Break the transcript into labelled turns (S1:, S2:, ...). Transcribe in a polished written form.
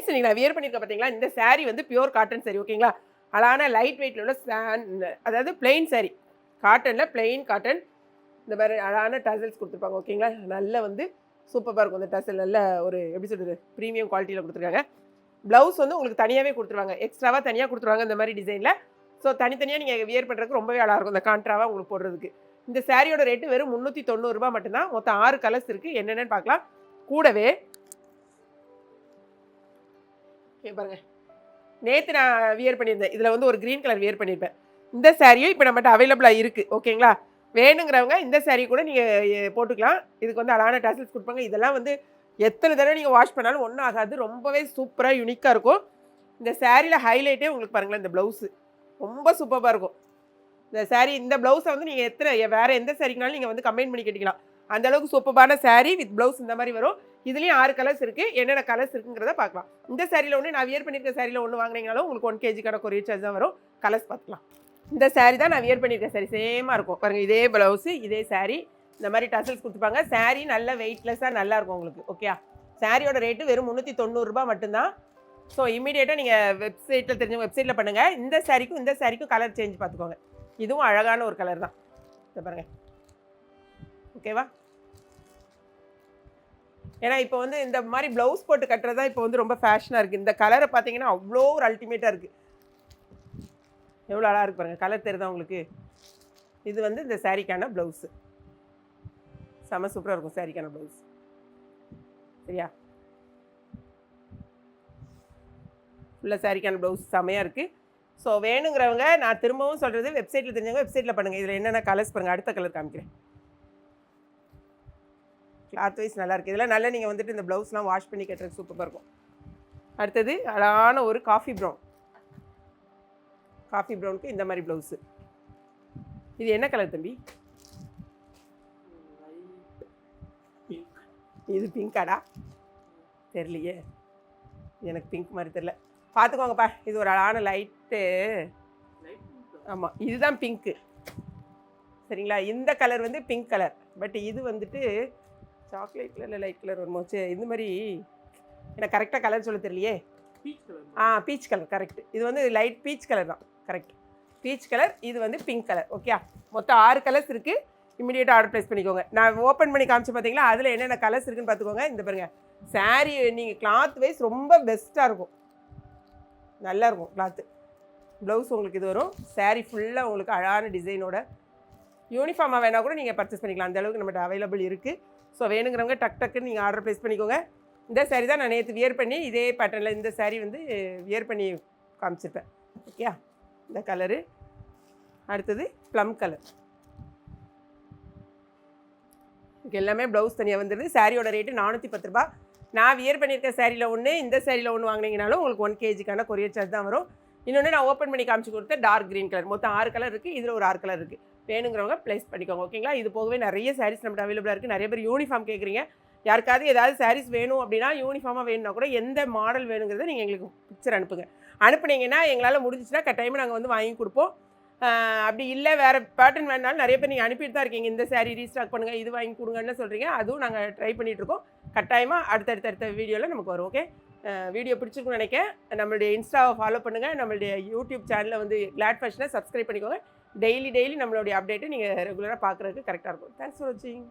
S1: Gents நீங்கள் நான் wear பண்ணியிருக்க பார்த்தீங்களா, இந்த saree வந்து பியூர் காட்டன் saree ஓகேங்களா. அழகான லைட் வெயிட்டில் உள்ள அதாவது பிளெயின் saree காட்டனில் பிளெயின் காட்டன். இந்த மாதிரி அழகான டசல்ஸ் கொடுத்துருப்பாங்க ஓகேங்களா. நல்ல வந்து சூப்பராக இருக்கும் இந்த டசல். நல்ல ஒரு எப்படி சொல்கிறது ப்ரீமியம் குவாலிட்டியில் கொடுத்துருக்காங்க. ப்ளவுஸ் வந்து உங்களுக்கு தனியாகவே கொடுத்துருவாங்க, எக்ஸ்ட்ராவாக தனியாக கொடுத்துருவாங்க இந்த மாதிரி டிசைனில். ஸோ தனித்தனியாக நீங்கள் வியர் பண்ணுறதுக்கு ரொம்பவே அழகாக இந்த கான்ட்ராவாக உங்களுக்கு போடுறதுக்கு. இந்த சாரியோட ரேட்டு வெறும் 390 ரூபா மட்டும்தான். மொத்தம் 6 கலர்ஸ் இருக்குது. என்னென்னு பார்க்கலாம். கூடவே பாருங்க, நேற்று நான் வியர் பண்ணியிருந்தேன், இதில் வந்து ஒரு க்ரீன் கலர் வியர் பண்ணியிருப்பேன். இந்த சாரியும் இப்போ நம்மகிட்ட அவைலபிளாக இருக்குது ஓகேங்களா. வேணுங்கிறவங்க இந்த சாரீ கூட நீங்கள் போட்டுக்கலாம். இதுக்கு வந்து அழகான டசல்ஸ் கொடுப்பாங்க. இதெல்லாம் வந்து எத்தனை தடவை நீங்கள் வாஷ் பண்ணாலும் ஒன்றும் ஆகாது. ரொம்பவே சூப்பராக யூனிக்காக இருக்கும். இந்த சாரியில் ஹைலைட்டே உங்களுக்கு பாருங்களேன், இந்த ப்ளவுஸு ரொம்ப சூப்பராக இருக்கும். இந்த சாரீ இந்த ப்ளவுஸை வந்து நீங்கள் வேறு எந்த சாரீக்குனாலும் நீங்கள் வந்து கம்பைன் பண்ணி கட்டிக்கலாம். அந்தளவுக்கு சூப்பரான சாரீ வித் ப்ளவுஸ் இந்த மாதிரி வரும். இதுலேயும் 6 கலர்ஸ் இருக்குது. என்னென்ன கலர்ஸ் இருக்குங்கிறத பார்க்கலாம். இந்த சாரியில் ஒன்று நான் வியர் பண்ணியிருக்க சாரியில் ஒன்று வாங்கினீங்கனாலும் உங்களுக்கு 1 kg கொரியர் சார்ஜ் தான் வரும். கலர்ஸ் பார்த்துக்கலாம். இந்த சாரீ தான் நான் வியர் பண்ணியிருக்கேன். சாரி சேமாக இருக்கும் பாருங்கள். இதே ப்ளவுஸு இதே சாரீ இந்த மாதிரி டசல்ஸ் கொடுத்துருப்பாங்க. சாரீ நல்ல வெயிட்லெஸ்ஸாக நல்லாயிருக்கும் உங்களுக்கு ஓகே. சாரியோட ரேட்டு வெறும் 390 ரூபா மட்டும்தான். ஸோ இமீடியட்டாக நீங்கள் வெப்சைட்டில் தெரிஞ்சவங்க வெப்சைட்டில் பண்ணுங்கள். இந்த சாரிக்கும் கலர் சேஞ்ச் பார்த்துக்கோங்க. இதுவும் அழகான ஒரு கலர் தான். இதை பாருங்கள் ஓகேவா. ஏன்னா இப்போ வந்து இந்த மாதிரி ப்ளவுஸ் போட்டு கட்டுறது தான் இப்போ வந்து ரொம்ப ஃபேஷனாக இருக்குது. இந்த கலரை பார்த்தீங்கன்னா அவ்வளோ ஒரு அல்டிமேட்டாக இருக்குது. எவ்வளோ அழகாக இருக்கு பாருங்கள். கலர் தெரியுதா உங்களுக்கு. இது வந்து இந்த சாரிக்கான ப்ளவுஸு. செம சூப்பராக இருக்கும் சாரிக்கான ப்ளவுஸ். சரியா, ஃபுல்லாக சாரிக்கான ப்ளவுஸ் செமையாக இருக்குது. ஸோ வேணுங்கிறவங்க நான் திரும்பவும் சொல்கிறது வெப்சைட்டில் தெரிஞ்சவங்க வெப்சைட்டில் பண்ணுங்கள். இதில் என்னென்ன கலர்ஸ் பாருங்கள். அடுத்த கலர் காமிக்கிறேன். கிளாத் வைஸ் நல்லாயிருக்கு. இதெல்லாம் நல்லா நீங்கள் வந்துட்டு இந்த ப்ளவுஸ்லாம் வாஷ் பண்ணி கட்டுறது சூப்பராக இருக்கும். அடுத்தது அழகான ஒரு காஃபி ப்ரௌனுக்கு இந்த மாதிரி ப்ளவுஸு. இது என்ன கலர் தம்பி? இது பிங்காடா தெரியலையே, எனக்கு பிங்க் மாதிரி தெரியல. பார்த்துக்கோங்கப்பா, இது ஒரு அழகான லைட்டு. ஆமாம், இதுதான் பிங்க்கு சரிங்களா. இந்த கலர் வந்து பிங்க் கலர். பட் இது வந்துட்டு சாக்லேட் கலரில் லைட் கலர் வரும்போது இந்த மாதிரி எனக்கு கரெக்டாக கலர் சொல்ல தெரியலையே. Peach colour correct. இது வந்து லைட் பீச் கலர் தான் கரெக்ட். Peach colour. இது வந்து பிங்க் கலர் ஓகே. மொத்தம் 6 கலர்ஸ் இருக்குது. இமீடியட்டாக ஆர்டர் ப்ளேஸ் பண்ணிக்கோங்க. நான் ஓப்பன் பண்ணி காமிச்சு பார்த்தீங்களா, அதில் என்னென்ன கலர்ஸ் இருக்குன்னு பார்த்துக்கோங்க. இந்த பாருங்கள் சாரீ நீங்கள் கிளாத் வைஸ் ரொம்ப பெஸ்ட்டாக இருக்கும். நல்லாயிருக்கும் கிளாத்து. ப்ளவுஸ் உங்களுக்கு இது வரும். சாரீ ஃபுல்லாக உங்களுக்கு அழகான டிசைனோட யூனிஃபார்மாக வேணால் கூட நீங்கள் பர்ச்சேஸ் பண்ணிக்கலாம். அந்தளவுக்கு நம்மகிட்ட அவைலபிள் இருக்குது. ஸோ வேணுங்கிறவங்க டக்குன்னு நீங்கள் ஆர்டர் ப்ளேஸ் பண்ணிக்கோங்க. இந்த சாரீ தான் நான் நேற்று வியர் பண்ணி இதே பேட்டர்னில் இந்த சாரீ வந்து வியர் பண்ணி காமிச்சிருப்பேன் ஓகே. இந்த கலரு. அடுத்தது ப்ளம் கலர். எல்லாமே ப்ளவுஸ் தனியாக வந்துடுது. சாரியோட ரேட்டு 410 ரூபா. நான் வியர் பண்ணியிருக்க சாரியில் ஒன்று, இந்த சாரியில் ஒன்று வாங்கினீங்கனாலும் உங்களுக்கு 1 kg கொரியர் சார்ஜ் தான் வரும். இன்னொன்று நான் ஓப்பன் பண்ணி காமிச்சு கொடுத்த டார்க் க்ரீன் கலர். மொத்தம் 6 கலர் இருக்குது. இதில் ஒரு 6 கலர் இருக்குது. வேணுங்கிறவங்க ப்ளேஸ் பண்ணிக்கோங்க ஓகேங்களா. இது போகவே நிறைய சாரீஸ் நம்மகிட்ட அவைலபிளாக இருக்குது. நிறைய பேர் யூனிஃபார்ம் கேட்குறீங்க. யாருக்காவது ஏதாவது சாரீஸ் வேணும் அப்படின்னா யூனிஃபார்மாக வேணும்னா கூட எந்த மாடல் வேணுங்கிறத நீங்கள் எங்களுக்கு பிக்சர் அனுப்புனீங்கன்னா எங்களால் முடிஞ்சிச்சுன்னா கட்டாயமாக நாங்கள் வந்து வாங்கி கொடுப்போம். அப்படி இல்லை வேறு பேட்டர்ன் வேணுனாலும் நிறைய பேர் நீங்கள் அனுப்பிட்டு தான் இருக்கீங்க. இந்த சாரீ ரீஸ்டாக் பண்ணுங்கள், இது வாங்கி கொடுங்கன்னு சொல்கிறீங்க. அதுவும் நாங்கள் ட்ரை பண்ணிகிட்ருக்கோம். கட்டாயமாக அடுத்தடுத்த வீடியோவில் நமக்கு வரும் ஓகே. வீடியோ பிடிச்சிருக்குன்னு நினைக்கிறேன். நம்மளுடைய இன்ஸ்டாவை ஃபாலோ பண்ணுங்கள். நம்மளுடைய யூடியூப் சேனலில் வந்து கிளாட் ஃபேஷனை சப்ஸ்கிரைப் பண்ணிக்கோங்க. டெய்லி நம்மளுடைய அப்டேட்டை நீங்கள் ரெகுலராக பார்க்குறதுக்கு கரெக்டாக இருக்கும். தேங்க்ஸ் ஃபார் வாட்சிங்.